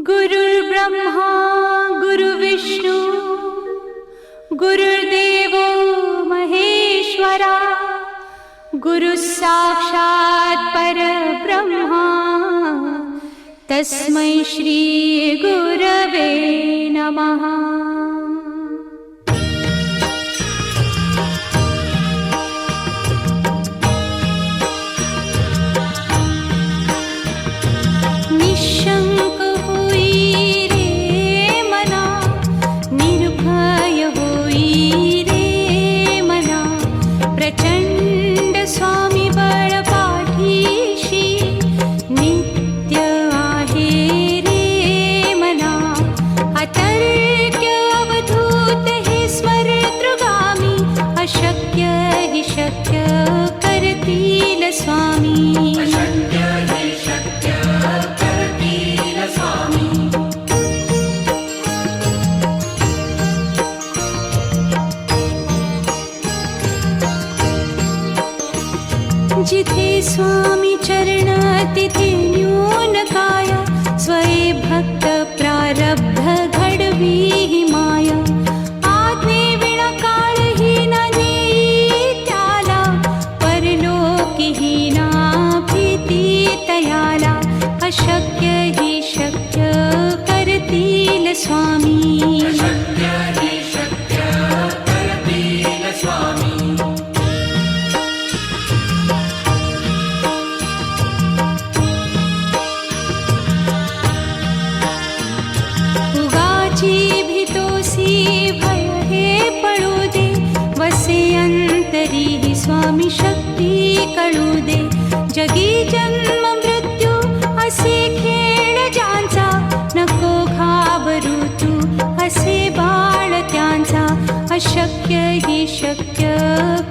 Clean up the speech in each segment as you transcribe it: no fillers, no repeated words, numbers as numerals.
गुरुर्ब्रह्मा गुरुर्विष्णू गुरुर्देवो महेश्वरा गुरुः साक्षात् परब्रह्मा तस्मै श्री गुरवे नमः। निशंक होई रे मना, निर्भय होई रे मना, प्रचंड स्वामी बळ पाठीशी नित्य आहे रे मना। अतर्क्य अवधूत हे स्मरतृगामी, अशक्य हि शक्य करतील स्वामी। जिथे स्वामी चरण तिथे न्यून काया, स्वये भक्त प्रारब्ध घडवी ही माया। आज्ञे विना काळही ना नेई त्याला, परलोकी ही ना भीती तयाला। अशक्य ही शक्य करतील स्वामी। भय हे पळू दे, वसे अंतरी ही स्वामी शक्ती कळू दे। जगी जन्म मृत्यू असे खेळ ज्यांचा, नको घाबरू तू असे बाळ त्यांचा। अशक्य ही शक्य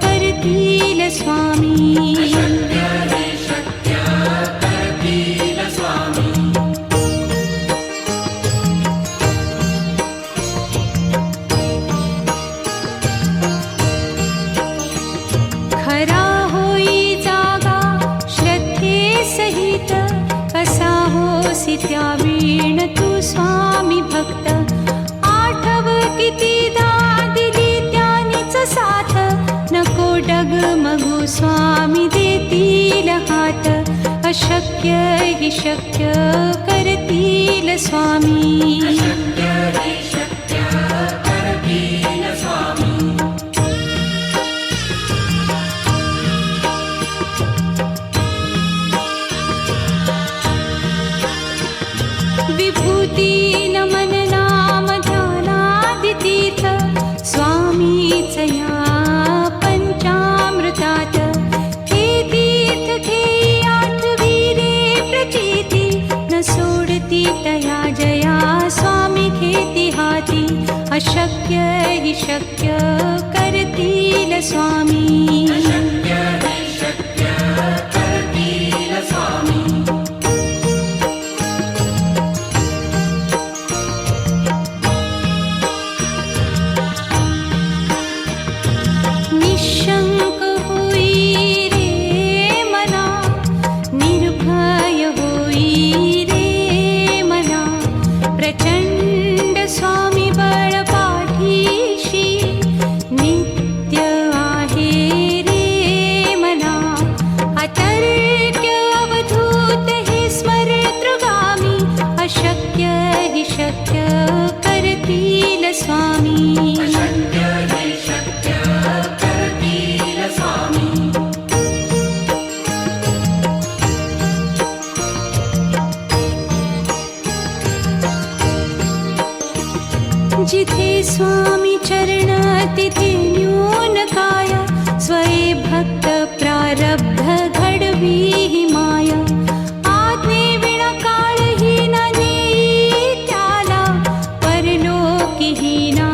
करतील स्वामी। खरा होई जागा श्रद्धे सहित, कसा होसी त्या वीण तू स्वामी भक्त। आठव कितीदा दिली त्यानीच साथ, नको डगमगू स्वामी देतील हात। अशक्य हि शक्य करतील स्वामी। विभूती नमन नाम ध्यानादितीर्थ, स्वामीच या पंचामृतात। हे तीर्थ घेई आठवी रे प्रचिती, न सोडती तया जया स्वामी घेती हाती। अशक्य हि शक्य करतील स्वामी। निशंक होई रे मना, निर्भय होई रे मना, प्रचंड स्वामी बळ पाठीशी नित्य आहे रे मना। अतर्क्य अवधूत हे स्मरतृगामी, अशक्य हि शक्य करतील स्वामी। जिथे स्वामी चरण तिथे न्यून काया, स्वये भक्त प्रारब्ध घडवी ही माया। आज्ञे विना काळही ना नेई त्याला, परलोकी ही ना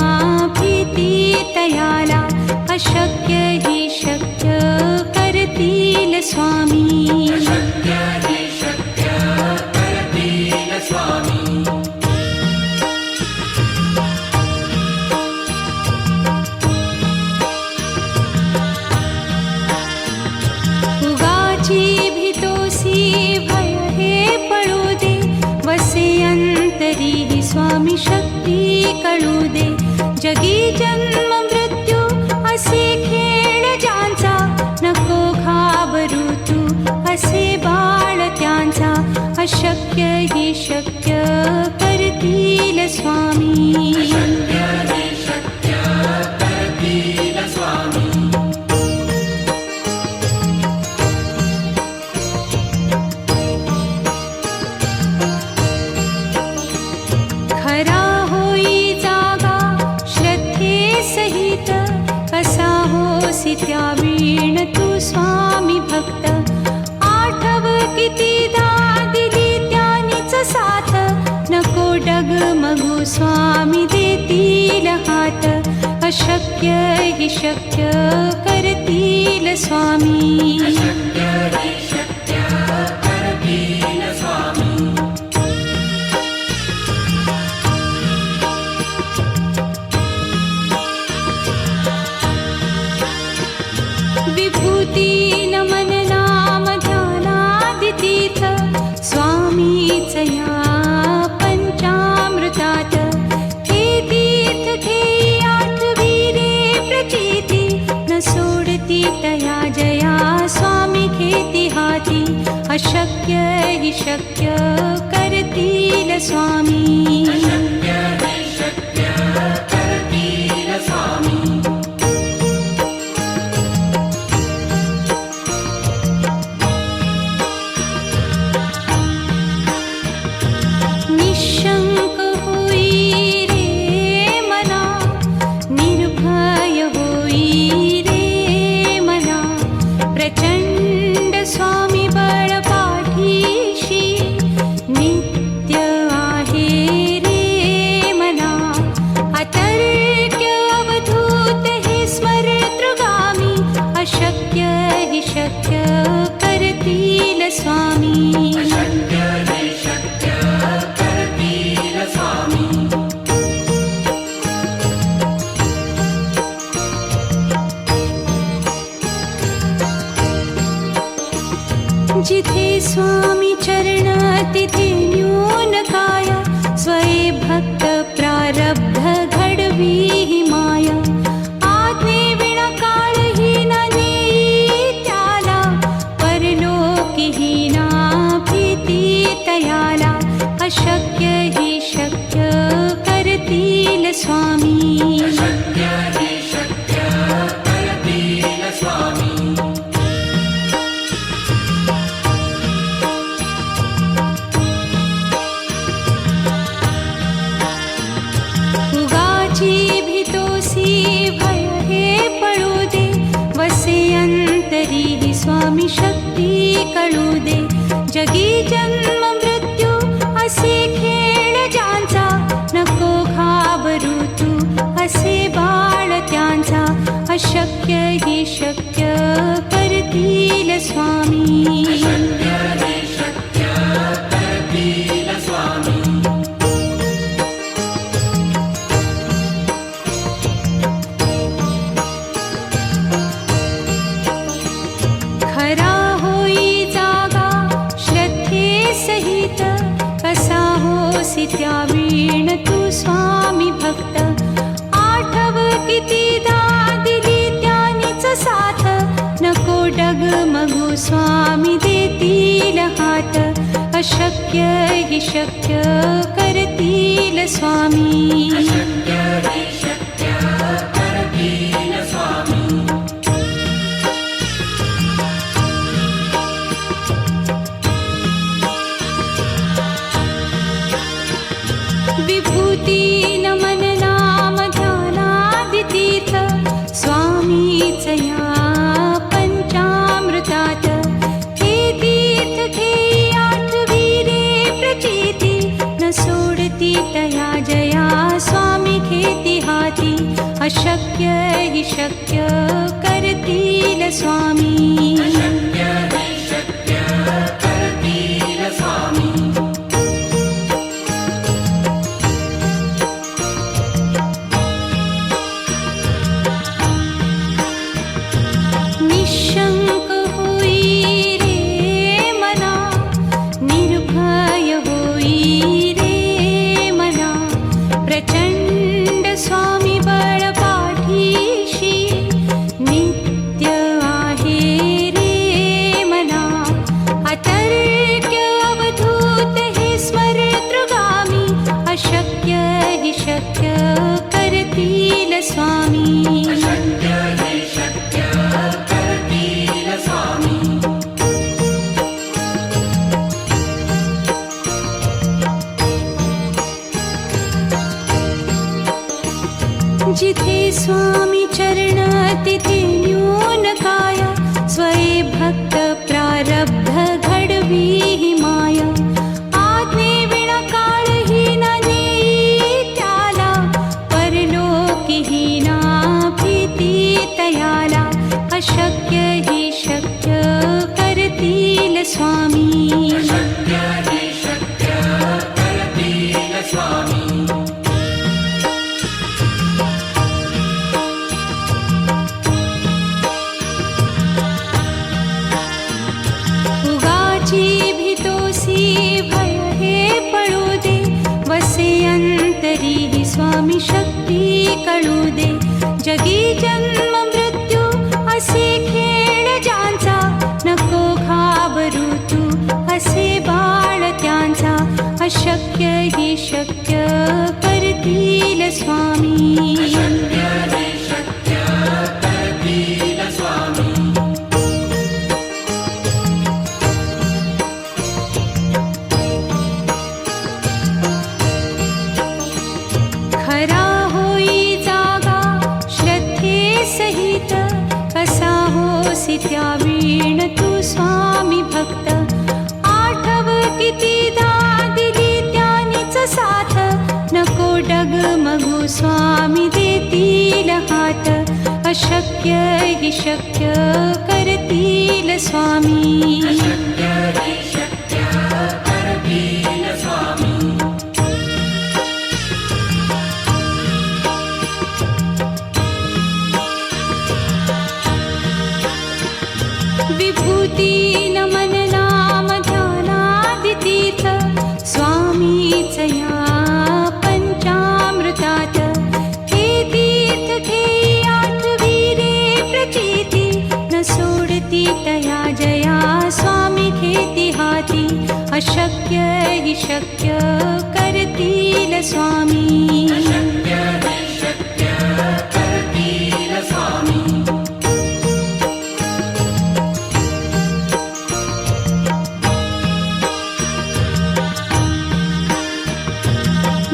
भीती तयाला। अशक्य ही शक्य करतील स्वामी। तरीही स्वामी शक्ती कळू दे. जगी जन्म मृत्यू असे खेळ ज्यांचा, नको घाबरू तू असे बाळ त्यांचा. अशक्य ही शक्य करतील स्वामी. खरा होई जागा श्रद्धे सहित, कसा होसी त्या वीण तू स्वामी भक्त. आठव कितीदा दिली त्यानीच साथ, नको डगमगू स्वामी देतील हात. अशक्य ही शक्य करतील स्वामी. विभूती नमन नाम ध्यानादितीर्थ, स्वामीच या पंचामृतात. हे तीर्थ घेई आठवीरे प्रचिती, न सोडती तया जया स्वामी घेती हाती. अशक्य ही शक्य करतील स्वामी. निशंक होई रे मना, निर्भय होई रे मना. प्रचंड स्वामी बळ पाठीशी, नित्य आहे रे मना. अतर्क्य अवधूत हे स्मरतृगामी, अशक्य हि शक्य करतील स्वामी. जिथे स्वामी चरण तिथे न्यून काया, स्वये भक्त प्रारब्ध घडवी ही माया. आज्ञे विना काळही न नेई त्याला, परलोकी ही ना भीती तयाला. अशक्य ही शक्य करतील स्वामी. उगाची भीतोसी भय हे पळू दे, वसे अंतरी ही स्वामी शक्ती कळू दे. जगी जन्म मृत्यू असे खेळ ज्यांचा, नको घाबरू तू असे बाळ त्यांचा. अशक्य ही शक्य करतील स्वामी. खरा होई जागा श्रद्धे सहित, कसा होसी त्या वीण तू स्वामी भक्त. आठव कितीदा दिली त्यानीच साथ, नको डगमगू स्वामी देतील हात. अशक्य हि शक्य करतील स्वामी. विभूती नमन नाम ध्यानादितीर्थ, स्वामीच या पंचामृतात. हे तीर्थ घेई आठवीरे प्रचिती, न सोडती तया जया स्वामी घेती हाती. अशक्य हि शक्य करतील स्वामी. निशंक होई रे मना, निर्भय होई रे अशक्य हि शक्य करतील स्वामी. अशक्य हि शक्य करतील स्वामी. जिथे स्वामी चरण तिथे न्यून काय. स्वये भक्त प्रारब्ध घडवी हि माया. आज्ञे विना काळही न नेई त्याला. परलोकीही ना भीती तयाला. अशक्य हि शक्य करतील स्वामी. अशक्य हि शक्य करतील स्वामी. भय हे पळू दे. वसे अंतरी हि स्वामी शक्ती कळू दे. जगी जन्म मृत्यू असे खेळ ज्यांचा. नको घाबरू तू असे बाळ त्यांचा. अशक्य हि शक्य करतील स्वामी. अशक्य हि शक्य करतील स्वामी. खरा होई जागा श्रद्धे सहित. कसा होसी त्या वीण तू स्वामी भक्त. आठव कितीदा दिली त्यानीच साथ. नको डगमगू स्वामी देतील हात. अशक्य हि शक्य करतील स्वामी. अशक्य हि शक्य करतील स्वामी. विभूती नमन नाम ध्यानादितीत. स्वामीच या पंचामृतात. हे तीर्थ घेई आठवी रे प्रचिती. न सोडती तया जया स्वामी घेती हाती. अशक्य हि शक्य करतील स्वामी. अशक्य हि शक्य करतील स्वामी.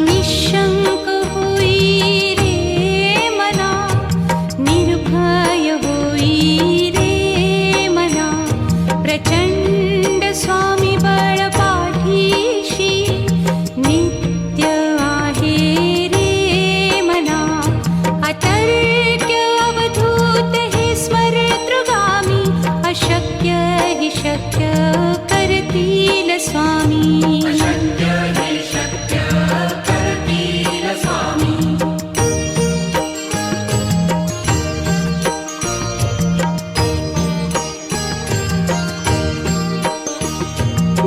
निशंक होई रे मना. निर्भय होई रे मना. प्रचंड स्वामी बळ पाठीशी. नित्य आहे रे मना. अतर्क्य अवधूत हे स्मरतृगामी. अशक्य हि शक्य करतील स्वामी. अशक्य हि शक्य करतील स्वामी.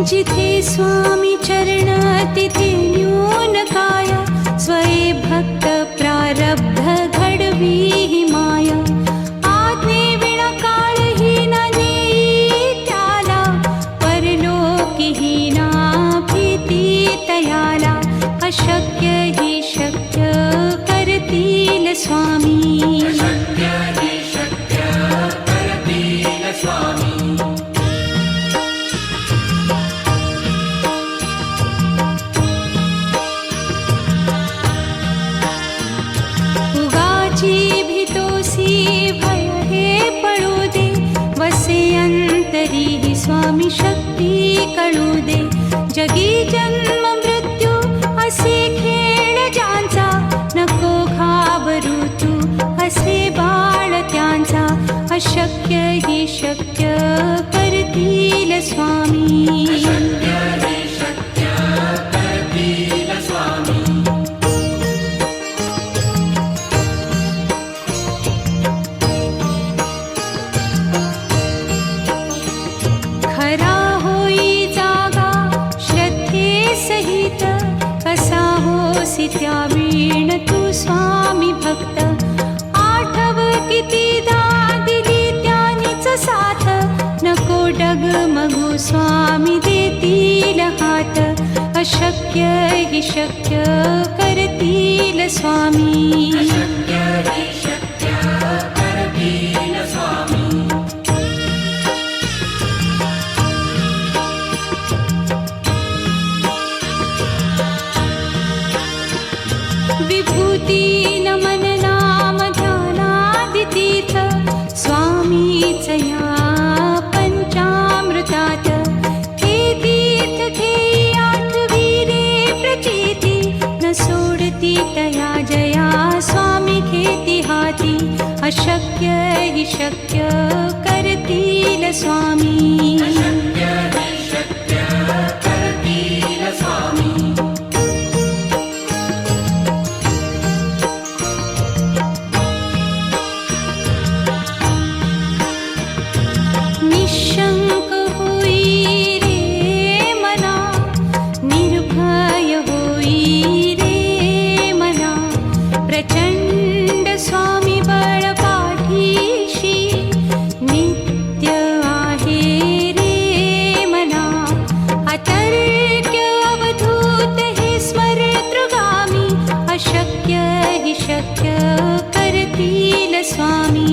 जिथे स्वामी चरण तिथे न्यून काय. स्वये भक्त प्रारब्ध घडवी हि माया. आज्ञे विना काळही न नेई त्याला. परलोकीही ना भीती तयाला. अशक्य हि शक्य करतील स्वामी. अशक्य हि शक्य करतील स्वामी. भय हे पळू दे. वसे अंतरी हि स्वामी शक्ती कळू दे. जगी जन्म मृत्यू असे खेळ ज्यांचा. नको घाबरू तू असे बाळ त्यांचा. अशक्य हि शक्य करतील स्वामी. अशक्य हि शक्य करतील स्वामी. खरा होई जागा श्रद्धे सहित. कसा होसी त्या वीण तू स्वामी भक्त. आठव कितीदा दिली त्यानीच साथ. नको डगमगू स्वामी देतील हात. अशक्य अशक्य हि शक्य करतील स्वामी. विभूती नमन नाम ध्यानादितीर्थ स्वामीच या पंचामृतात. हे तीर्थ घेई आठविरे प्रचिती न सोडती तया जया स्वामी घेती हाती. अशक्य हि शक्य करतील स्वामी. निशंक होई रे मना, निर्भय होई रे मना. प्रचंड स्वामी बळ पाठीशी नित्य आहे रे मना. अतर्क्य अवधूत हे स्मरतृगामी. अशक्य हि शक्य करतील स्वामी.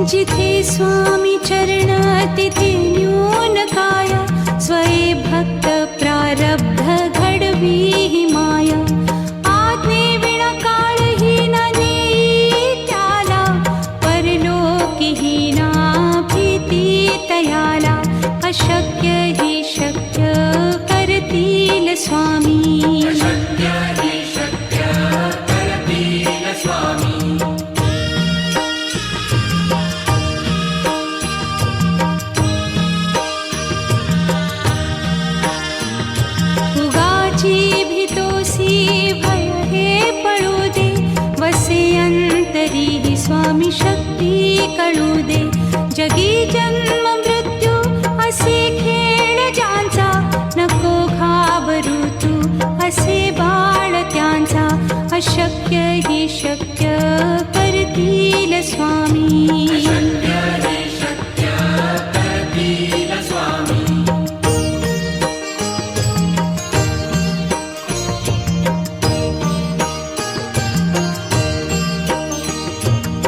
जिथे स्वामी चरण तिथे न्यून काय. स्वये भक्त प्रारब्ध घडवी ही माय. आज्ञे विना काळही न नेई त्याला. परलोकीही ना भीती तयाला. अशक्य हि शक्य करतील स्वामी. भय हे पळू दे. वसे अंतरी ही स्वामी शक्ती कळू दे. जगी जन्म मृत्यू असे खेळ ज्यांचा. नको घाबरू तू असे बाळ त्यांचा. अशक्य हि शक्य करतील स्वामी.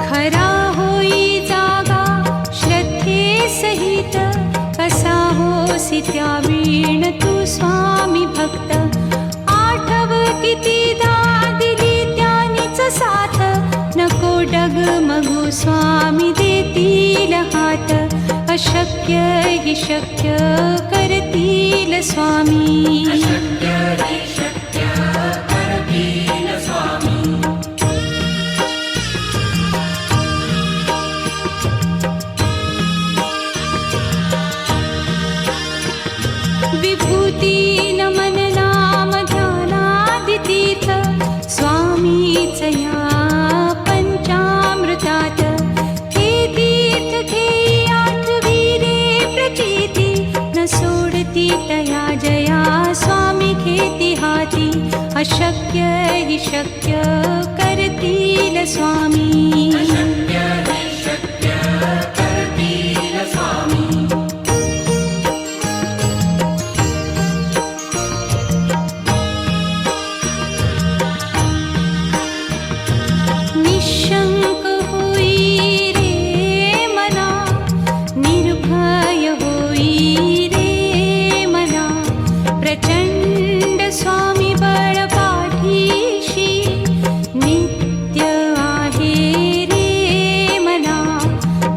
खरा होई जागा श्रद्धे सहित. कसा होसी त्या वीण तू स्वामी भक्त. आठव कितीदा दिली त्यानीच साथ. नको डगमगू स्वामी देतील हात. अशक्य हि शक्य करतील स्वामी. विभूती नमन नाम ध्यानादितीर्थ स्वामीच या पंचामृतात. हे तीर्थ घेई आठविरे प्रचिती न सोडती तया जया स्वामी घेती हाती. अशक्य हि शक्य करतील स्वामी. निशंक होई रे मना, निर्भय होई रे मना. प्रचंड स्वामी बळ पाठीशी नित्य आहे रे मना.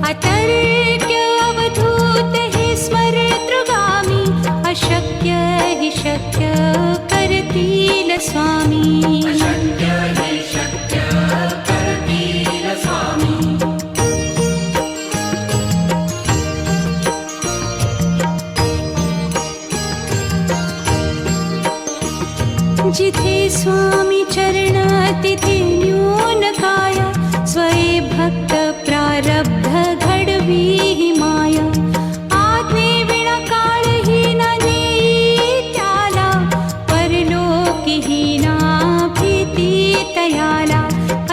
अतर्क्य अवधूत हे स्मरतृगामी. अशक्य हि शक्य करतील स्वामी. जिथे स्वामी चरण तिथे न्यून काय. स्वये भक्त प्रारब्ध घडवी ही माय. आज्ञे विना काळही न नेई त्याला. परलोकीही ना भी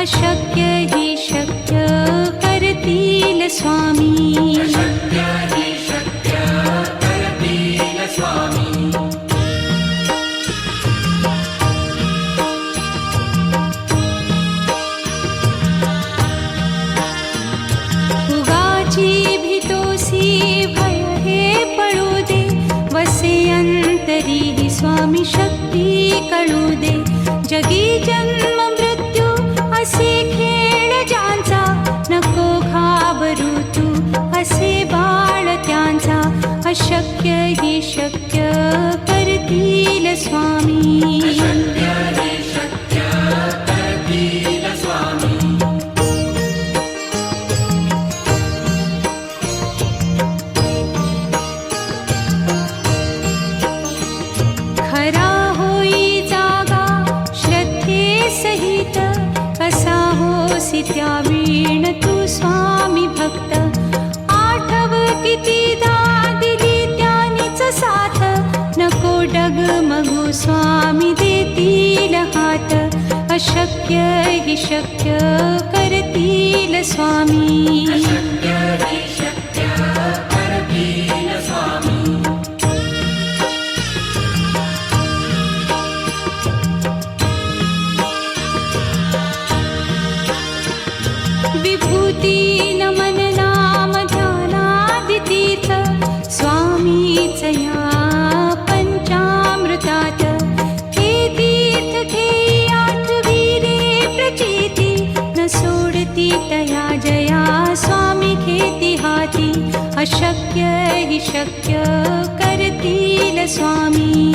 अशक्य हि शक्य करतील स्वामी शक्य हि शक्य करतील स्वामी उगाची भीतोसी भय हे पळू दे वसे अंतरी हि स्वामी शक्ती कळू दे जगी जन्म मृत्यू असे खेळ ज्यांचा नको घाबरू तू असे बाळ त्यांचा अशक्य हि शक्य करतील स्वामी शक्य हि शक्य करतील स्वामी खरा होई जागा श्रद्धे सहित कसा होसी त्या वीण तू स्वामी भक्त आठव कितीदा दिली त्यानीच साथ नको डगमगू स्वामी देतील हात अशक्य हि शक्य करतील स्वामी शक्य हि शक्य करतील स्वामी विभूती नमन नाम ध्यानादितीर्थ स्वामीच या पंचामृतात हे तीर्थ घेई आठविले प्रचिती न सोडती तया जया स्वामी घेती हाती अशक्य हि शक्य करतील स्वामी